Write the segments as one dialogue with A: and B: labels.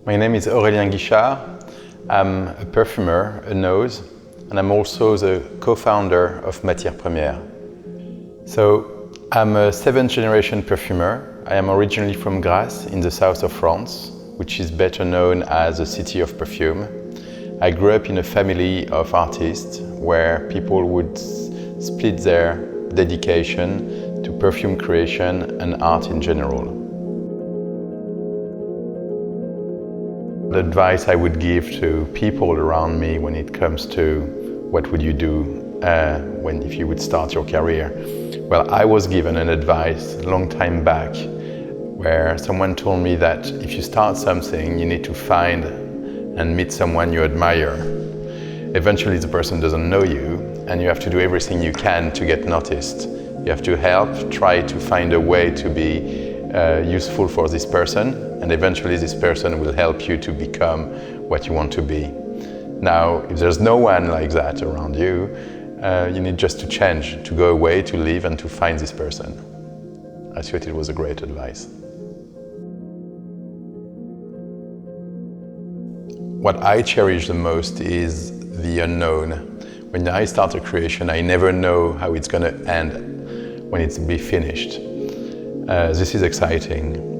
A: My name is Aurélien Guichard. I'm a perfumer, a nose, and I'm also the co-founder of Matiere Premiere. So I'm a 7th generation perfumer. I am originally from Grasse in the south of France, which is better known as the city of perfume. I grew up in a family of artists where people would split their dedication to perfume creation and art in general. The advice I would give to people around me when it comes to what would you do if you would start your career. Well, I was given an advice a long time back where someone told me that if you start something, you need to find and meet someone you admire. Eventually the person doesn't know you and you have to do everything you can to get noticed. You have to help, try to find a way to be useful for this person, and eventually this person will help you to become what you want to be. Now, if there's no one like that around you, you need just to change, to go away, to leave, and to find this person. I thought it was a great advice. What I cherish the most is the unknown. When I start a creation, I never know how it's going to end when it's be finished. This is exciting.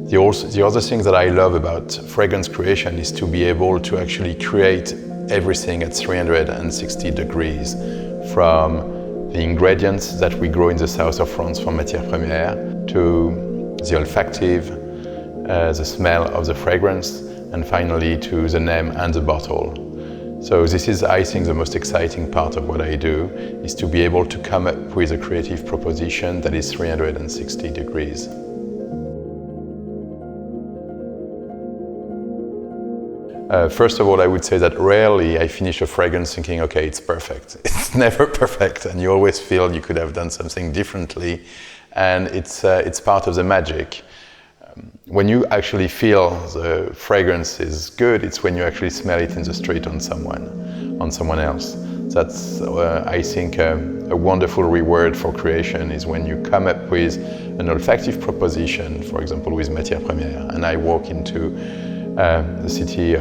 A: The other thing that I love about fragrance creation is to be able to actually create everything at 360 degrees, from the ingredients that we grow in the south of France from Matiere Premiere to the olfactive, the smell of the fragrance, and finally to the name and the bottle. So this is, I think, the most exciting part of what I do, is to be able to come up with a creative proposition that is 360 degrees. First of all, I would say that rarely I finish a fragrance thinking, okay, it's perfect. It's never perfect, and you always feel you could have done something differently, and it's part of the magic. When you actually feel the fragrance is good, it's when you actually smell it in the street on someone else. That's, I think, a wonderful reward for creation is when you come up with an olfactive proposition, for example, with Matiere Premiere, and I walk into the city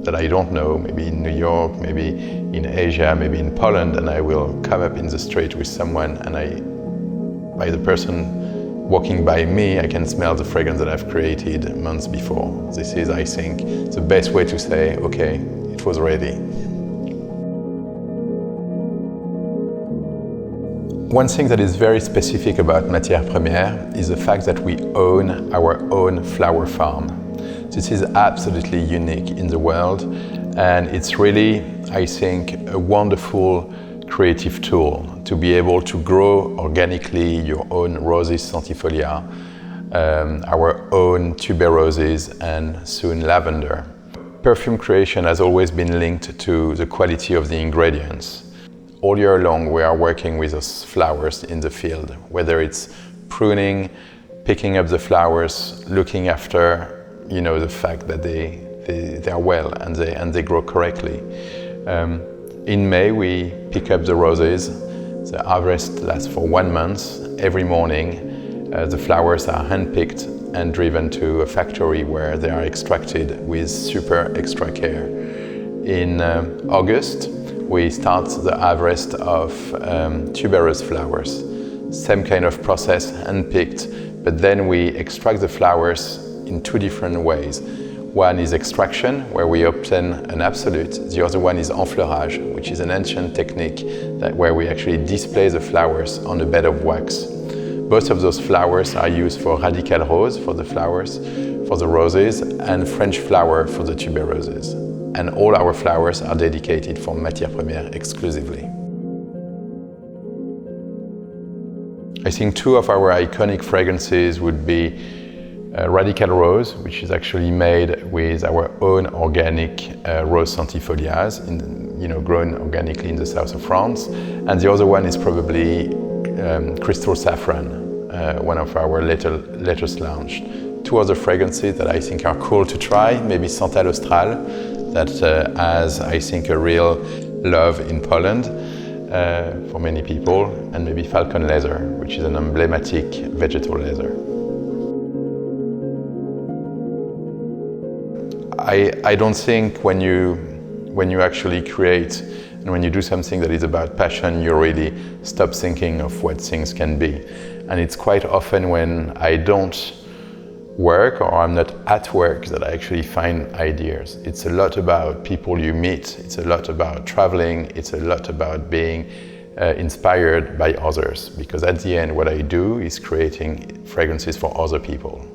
A: that I don't know, maybe in New York, maybe in Asia, maybe in Poland, and I will come up in the street with someone, and by the person walking by me, I can smell the fragrance that I've created months before. This is, I think, the best way to say, okay, it was ready. One thing that is very specific about Matiere Premiere is the fact that we own our own flower farm. This is absolutely unique in the world, and it's really, I think, a wonderful creative tool to be able to grow organically your own roses centifolia, our own tuberoses, and soon lavender. Perfume creation has always been linked to the quality of the ingredients. All year long we are working with those flowers in the field, whether it's pruning, picking up the flowers, looking after the fact that they are well and they grow correctly. In May, we pick up the roses. The harvest lasts for 1 month. Every morning, the flowers are handpicked and driven to a factory where they are extracted with super extra care. In August, we start the harvest of tuberose flowers. Same kind of process, handpicked, but then we extract the flowers in 2 different ways. One is extraction, where we obtain an absolute. The other one is enfleurage, which is an ancient technique where we actually display the flowers on a bed of wax. Both of those flowers are used for radical rose, for the flowers, for the roses, and French flower for the tuberoses. And all our flowers are dedicated for Matiere Premiere exclusively. I think 2 of our iconic fragrances would be Radical Rose, which is actually made with our own organic rose centifolias, grown organically in the south of France. And the other one is probably Crystal Saffron, one of our latest launched. 2 other fragrances that I think are cool to try, maybe Santal Austral, that has, I think, a real love in Poland for many people, and maybe Falcon Leather, which is an emblematic vegetal leather. I don't think when you actually create and when you do something that is about passion, you really stop thinking of what things can be. And it's quite often when I don't work or I'm not at work that I actually find ideas. It's a lot about people you meet, it's a lot about traveling, it's a lot about being inspired by others, because at the end what I do is creating fragrances for other people.